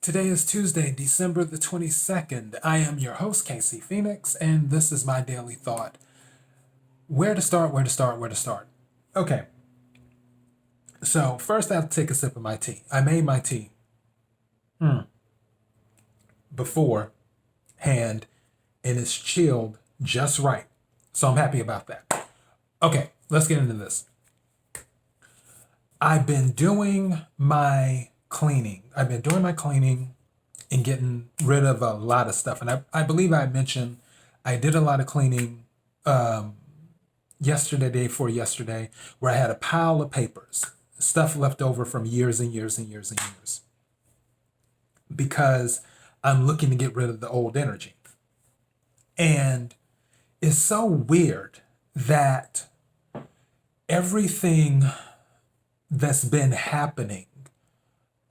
Today is Tuesday, December the 22nd. I am your host, Casey Phoenix, and this is my daily thought. Where to start, where to start, where to start. Okay, so first I have to take a sip of my tea. I made my tea beforehand, and it's chilled just right. So I'm happy about that. Okay, let's get into this. I've been doing my cleaning. And getting rid of a lot of stuff. And I believe I mentioned I did a lot of cleaning day before yesterday, where I had a pile of papers, stuff left over from years and years and years and years, because I'm looking to get rid of the old energy. And it's so weird that everything that's been happening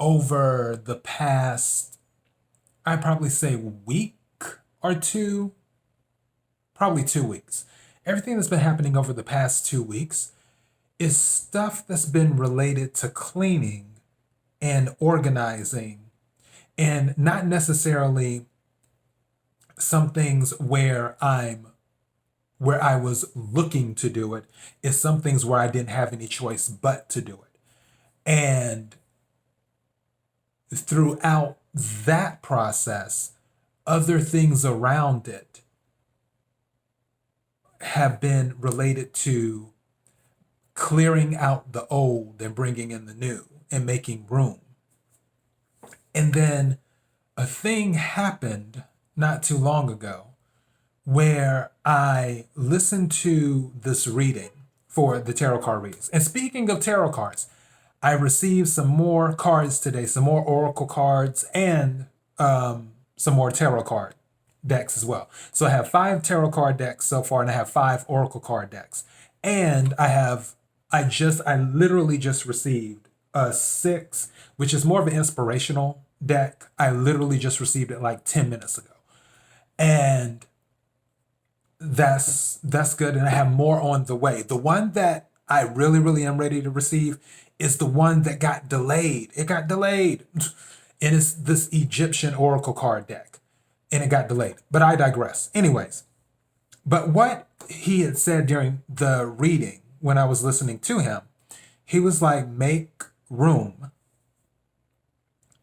over the past, I'd probably say week or two, probably 2 weeks. Everything that's been happening over the past 2 weeks is stuff that's been related to cleaning and organizing, and not necessarily some things where I was looking to do it. It's some things where I didn't have any choice but to do it. And throughout that process, other things around it have been related to clearing out the old and bringing in the new and making room. And then a thing happened not too long ago where I listened to this reading for the tarot card readings. And speaking of tarot cards, I received some more cards today, some more oracle cards, and some more tarot card decks as well. So I have 5 tarot card decks so far, and I have 5 oracle card decks. And I literally just received a 6, which is more of an inspirational deck. I literally just received it like 10 minutes ago. And that's good. And I have more on the way. The one that I really, really am ready to receive is the one that got delayed. It got delayed. And it's this Egyptian oracle card deck. And it got delayed. But I digress. Anyways, but what he had said during the reading when I was listening to him, he was like, make room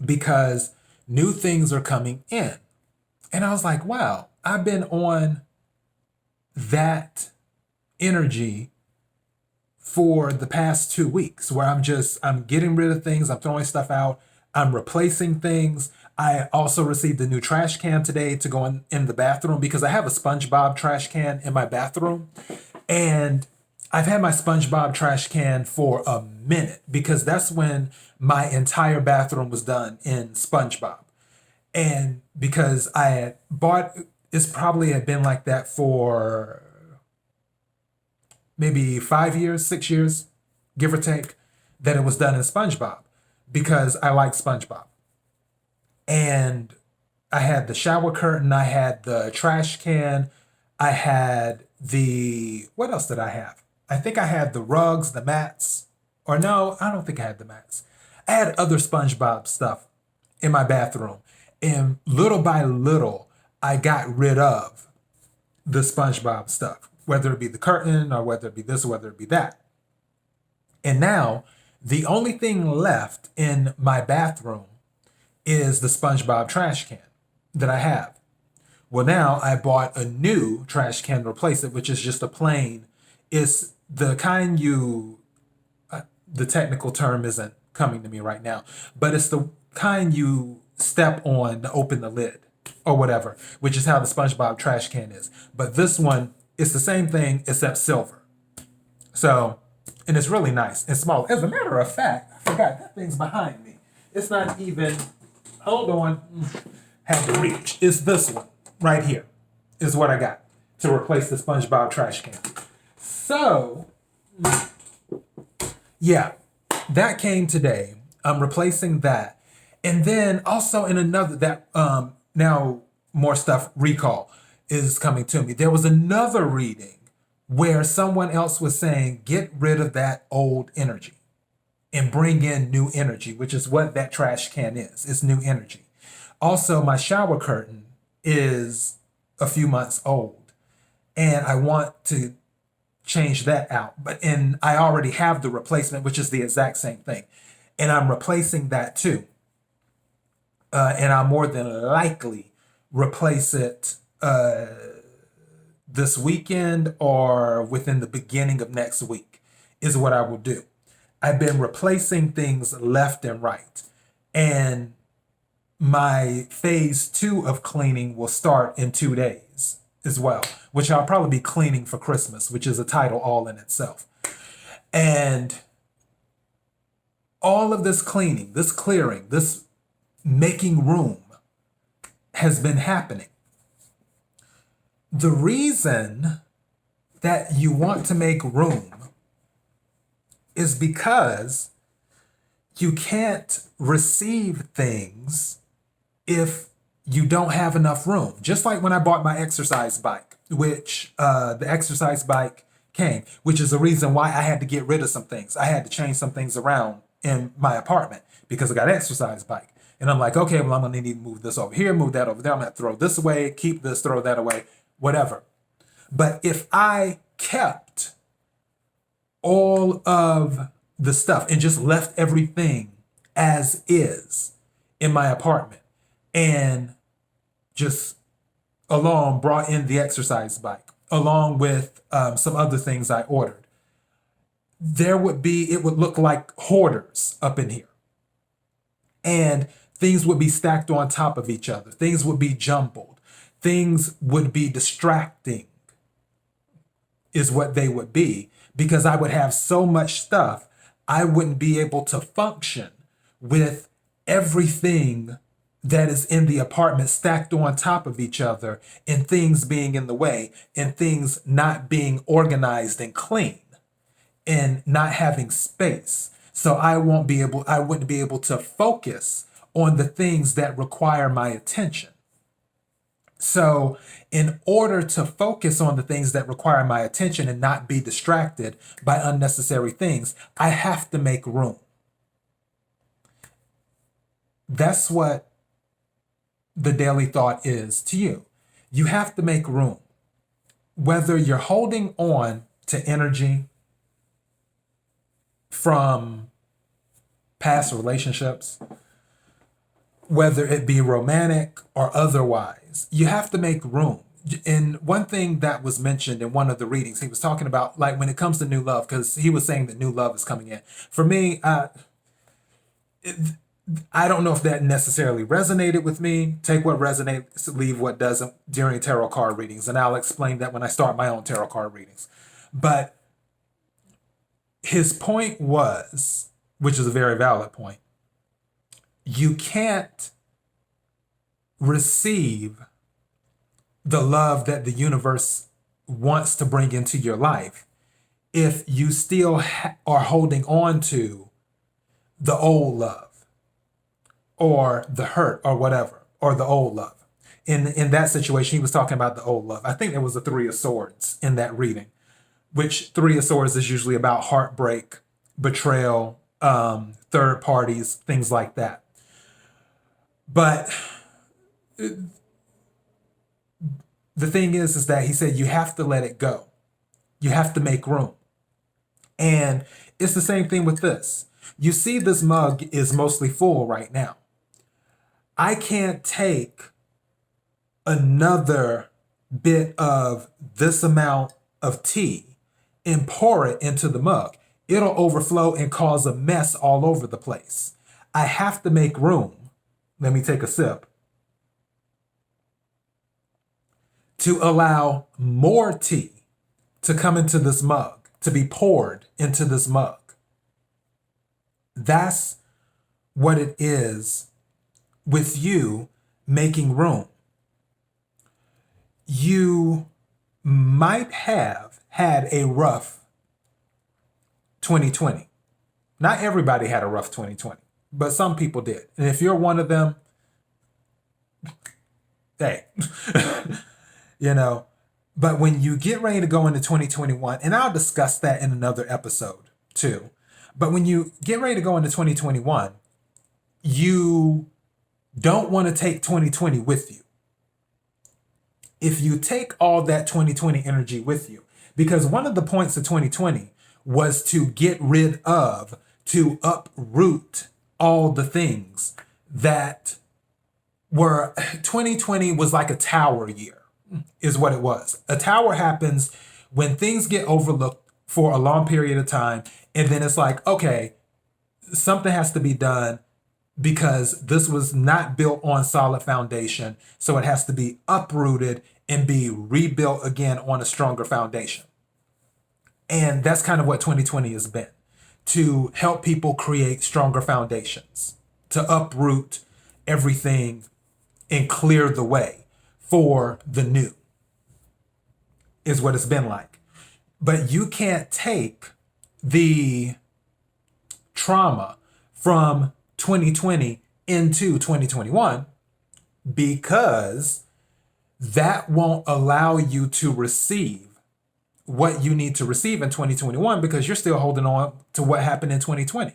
because new things are coming in. And I was like, wow, I've been on that energy for the past 2 weeks, where I'm getting rid of things, I'm throwing stuff out, I'm replacing things. I also received a new trash can today to go in the bathroom, because I have a SpongeBob trash can in my bathroom. And I've had my SpongeBob trash can for a minute, because that's when my entire bathroom was done in SpongeBob. And because I had bought, it's probably had been like that for maybe 5 years, 6 years, give or take, that it was done in SpongeBob, because I like SpongeBob. And I had the shower curtain, I had the trash can, I had what else did I have? I think I had the rugs, the mats, or no, I don't think I had the mats. I had other SpongeBob stuff in my bathroom. And little by little, I got rid of the SpongeBob stuff, whether it be the curtain or whether it be this or whether it be that. And now the only thing left in my bathroom is the SpongeBob trash can that I have. Well, now I bought a new trash can to replace it, which is just a plain, it's the kind the technical term isn't coming to me right now, but it's the kind you step on to open the lid or whatever, which is how the SpongeBob trash can is. But this one, it's the same thing except silver. So, and it's really nice and small. As a matter of fact, I forgot that thing's behind me. It's not even, hold on, had to reach. It's this one right here is what I got to replace the SpongeBob trash can. So, yeah, that came today. I'm replacing that. And then also in another, now more stuff, recall is coming to me. There was another reading where someone else was saying, get rid of that old energy and bring in new energy, which is what that trash can is. It's new energy. Also, my shower curtain is a few months old, and I want to change that out. And I already have the replacement, which is the exact same thing, and I'm replacing that too. And I'll more than likely replace it this weekend or within the beginning of next week is what I will do. I've been replacing things left and right. And my phase 2 of cleaning will start in 2 days as well, which I'll probably be cleaning for Christmas, which is a title all in itself. And all of this cleaning, this clearing, this making room has been happening. The reason that you want to make room is because you can't receive things if you don't have enough room. Just like when I bought my exercise bike, which the exercise bike came, which is the reason why I had to get rid of some things. I had to change some things around in my apartment because I got an exercise bike. And I'm like, okay, well, I'm gonna need to move this over here, move that over there. I'm gonna throw this away, keep this, throw that away, whatever. But if I kept all of the stuff and just left everything as is in my apartment and just along brought in the exercise bike along with some other things I ordered, it would look like hoarders up in here. And things would be stacked on top of each other. Things would be jumbled. Things would be distracting is what they would be, because I would have so much stuff, I wouldn't be able to function with everything that is in the apartment stacked on top of each other and things being in the way and things not being organized and clean and not having space. So I wouldn't be able to focus on the things that require my attention. So in order to focus on the things that require my attention and not be distracted by unnecessary things, I have to make room. That's what the daily thought is to you. You have to make room. Whether you're holding on to energy from past relationships, whether it be romantic or otherwise, you have to make room. And one thing that was mentioned in one of the readings, he was talking about, like, when it comes to new love, because he was saying that new love is coming in. For me, I don't know if that necessarily resonated with me. Take what resonates, leave what doesn't during tarot card readings. And I'll explain that when I start my own tarot card readings. But his point was, which is a very valid point, you can't receive the love that the universe wants to bring into your life if you still are holding on to the old love or the hurt or whatever, or the old love. In that situation, he was talking about the old love. I think there was a 3 of Swords in that reading, which 3 of Swords is usually about heartbreak, betrayal, third parties, things like that. But the thing is that he said you have to let it go. You have to make room. And it's the same thing with this. You see, this mug is mostly full right now. I can't take another bit of this amount of tea and pour it into the mug. It'll overflow and cause a mess all over the place. I have to make room. Let me take a sip. To allow more tea to come into this mug, to be poured into this mug. That's what it is with you making room. You might have had a rough 2020. Not everybody had a rough 2020, but some people did. And if you're one of them, hey, but when you get ready to go into 2021, and I'll discuss that in another episode too, but when you get ready to go into 2021, you don't want to take 2020 with you. If you take all that 2020 energy with you, because one of the points of 2020 was to get rid of, to uproot all the things that were 2020 was like a tower year, is what it was. A tower happens when things get overlooked for a long period of time, and then it's like, okay, something has to be done because this was not built on solid foundation, so it has to be uprooted and be rebuilt again on a stronger foundation. And that's kind of what 2020 has been, to help people create stronger foundations, to uproot everything and clear the way for the new, is what it's been like. But you can't take the trauma from 2020 into 2021, because that won't allow you to receive what you need to receive in 2021, because you're still holding on to what happened in 2020.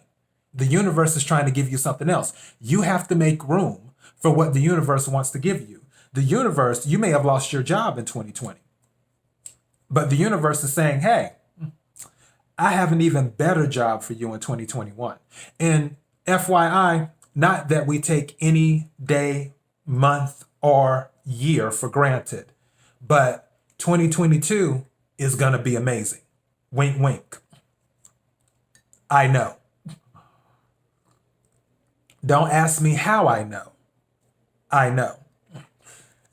The universe is trying to give you something else. You have to make room for what the universe wants to give you. The universe, you may have lost your job in 2020, but the universe is saying, hey, I have an even better job for you in 2021. And FYI, not that we take any day, month, or year for granted, but 2022 is going to be amazing. Wink, wink. I know. Don't ask me how I know. I know.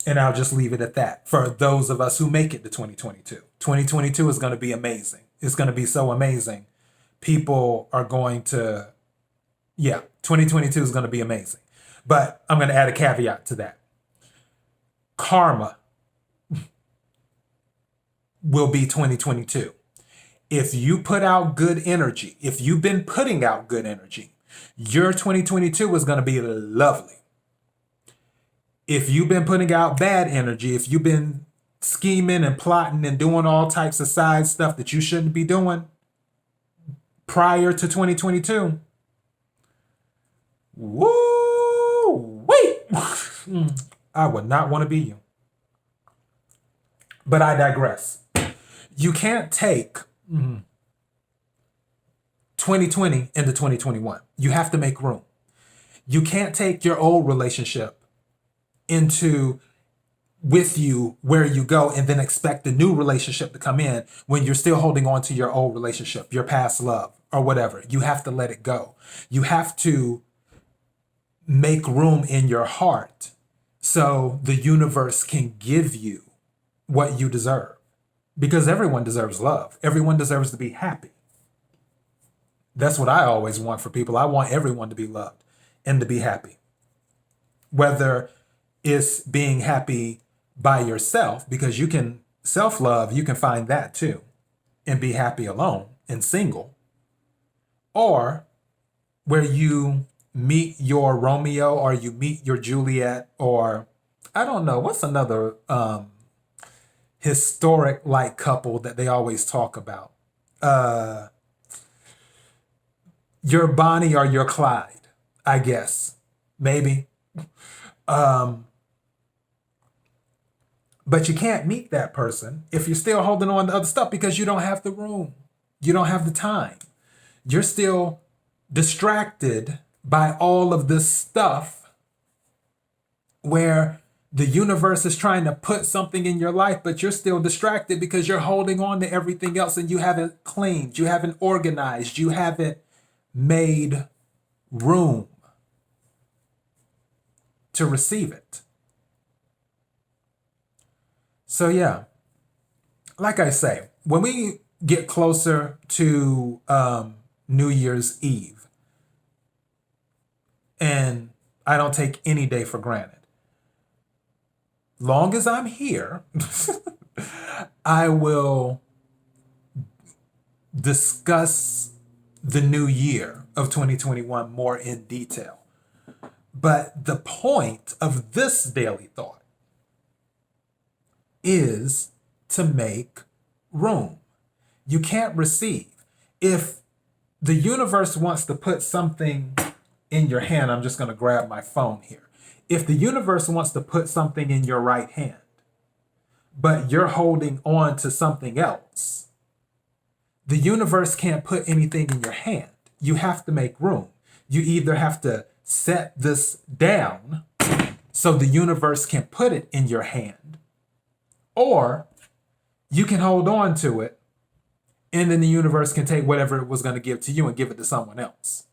And I'll just leave it at that for those of us who make it to 2022. 2022 is going to be amazing. It's going to be so amazing. People are going to, 2022 is going to be amazing. But I'm going to add a caveat to that. Karma will be 2022. If you put out good energy, if you've been putting out good energy, your 2022 is going to be lovely. If you've been putting out bad energy, if you've been scheming and plotting and doing all types of side stuff that you shouldn't be doing prior to 2022, woo, wait, I would not want to be you. But I digress. You can't take 2020 into 2021. You have to make room. You can't take your old relationship with you where you go and then expect the new relationship to come in when you're still holding on to your old relationship, your past love, or whatever. You have to let it go. You have to make room in your heart so the universe can give you what you deserve. Because everyone deserves love. Everyone deserves to be happy. That's what I always want for people. I want everyone to be loved and to be happy. Whether it's being happy by yourself, because you can self-love, you can find that too, and be happy alone and single. Or where you meet your Romeo or you meet your Juliet, or I don't know, what's another historic like couple that they always talk about? Your Bonnie or your Clyde, I guess. Maybe. But you can't meet that person if you're still holding on to other stuff, because you don't have the room. You don't have the time. You're still distracted by all of this stuff where the universe is trying to put something in your life, but you're still distracted because you're holding on to everything else and you haven't cleaned, you haven't organized, you haven't made room to receive it. So yeah, like I say, when we get closer to New Year's Eve, and I don't take any day for granted, long as I'm here, I will discuss the new year of 2021 more in detail. But the point of this daily thought is to make room. You can't receive. If the universe wants to put something in your hand, I'm just going to grab my phone here. If the universe wants to put something in your right hand, but you're holding on to something else, the universe can't put anything in your hand. You have to make room. You either have to set this down so the universe can put it in your hand, or you can hold on to it, and then the universe can take whatever it was going to give to you and give it to someone else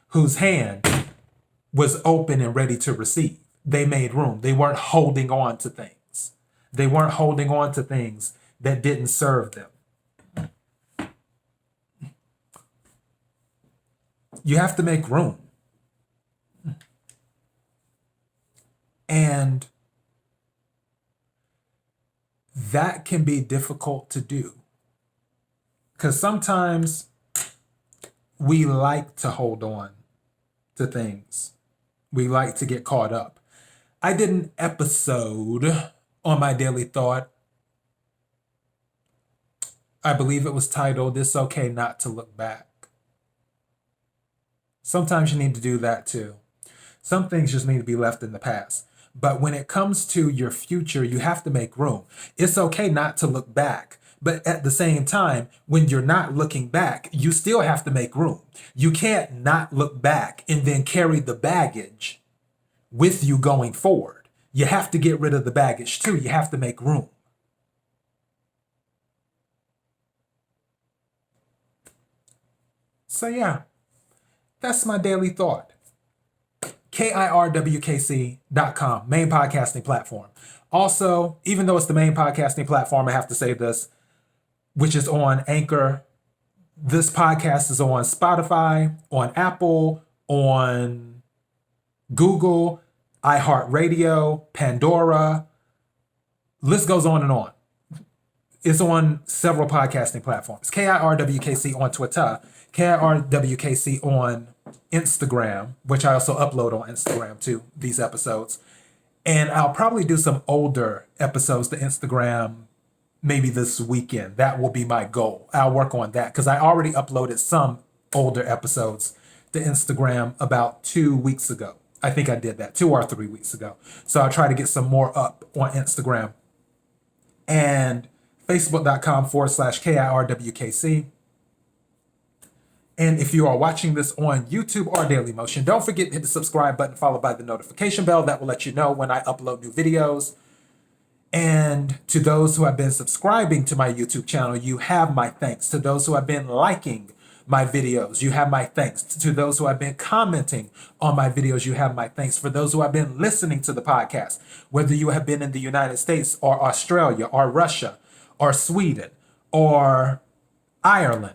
whose hand was open and ready to receive. They made room. They weren't holding on to things. They weren't holding on to things that didn't serve them. You have to make room. And that can be difficult to do. Because sometimes we like to hold on to things. We like to get caught up. I did an episode on my daily thought. I believe it was titled, "It's Okay Not to Look Back." Sometimes you need to do that too. Some things just need to be left in the past. But when it comes to your future, you have to make room. It's okay not to look back. But at the same time, when you're not looking back, you still have to make room. You can't not look back and then carry the baggage with you going forward. You have to get rid of the baggage too. You have to make room. So yeah, that's my daily thought. KIRWKC.com, main podcasting platform. Also, even though it's the main podcasting platform, I have to say this, which is on Anchor. This podcast is on Spotify, on Apple, on Google, iHeartRadio, Pandora. List goes on and on. It's on several podcasting platforms. KIRWKC on Twitter, KIRWKC on Instagram, which I also upload on Instagram too, these episodes. And I'll probably do some older episodes to Instagram maybe this weekend. That will be my goal. I'll work on that because I already uploaded some older episodes to Instagram about 2 weeks ago. I think I did that 2 or 3 weeks ago. So I'll try to get some more up on Instagram. And Facebook.com/KIRWKC. And if you are watching this on YouTube or Daily Motion, don't forget to hit the subscribe button followed by the notification bell. That will let you know when I upload new videos. And to those who have been subscribing to my YouTube channel, you have my thanks. To those who have been liking my videos, you have my thanks. To those who have been commenting on my videos, you have my thanks. For those who have been listening to the podcast, whether you have been in the United States or Australia or Russia or Sweden or Ireland,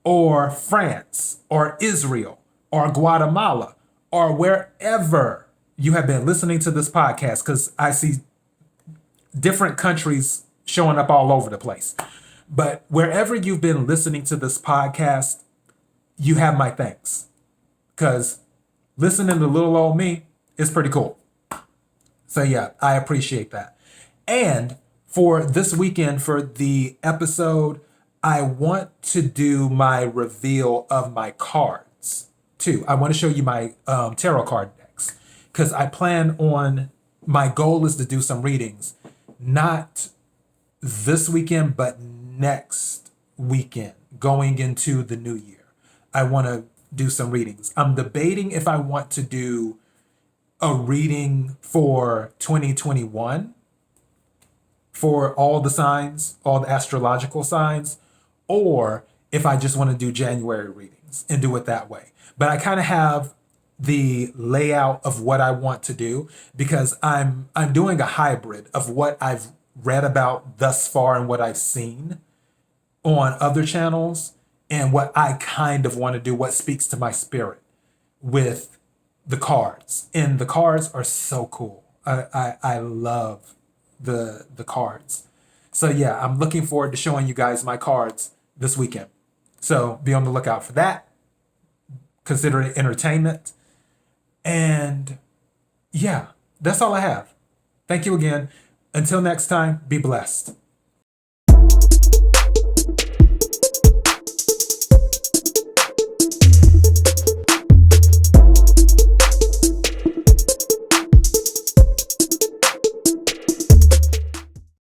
or France, or Israel, or Guatemala, or wherever you have been listening to this podcast, because I see different countries showing up all over the place. But wherever you've been listening to this podcast, you have my thanks. Because listening to little old me is pretty cool. So yeah, I appreciate that. And for this weekend, for the episode, I want to do my reveal of my cards too. I want to show you my tarot card decks because I plan on, my goal is to do some readings, not this weekend, but next weekend going into the new year. I want to do some readings. I'm debating if I want to do a reading for 2021 for all the signs, all the astrological signs, or if I just want to do January readings and do it that way. But I kind of have the layout of what I want to do because I'm doing a hybrid of what I've read about thus far and what I've seen on other channels and what I kind of want to do, what speaks to my spirit with the cards. And the cards are so cool. I love the cards. So yeah, I'm looking forward to showing you guys my cards this weekend. So be on the lookout for that. Consider it entertainment. And yeah, that's all I have. Thank you again. Until next time, be blessed.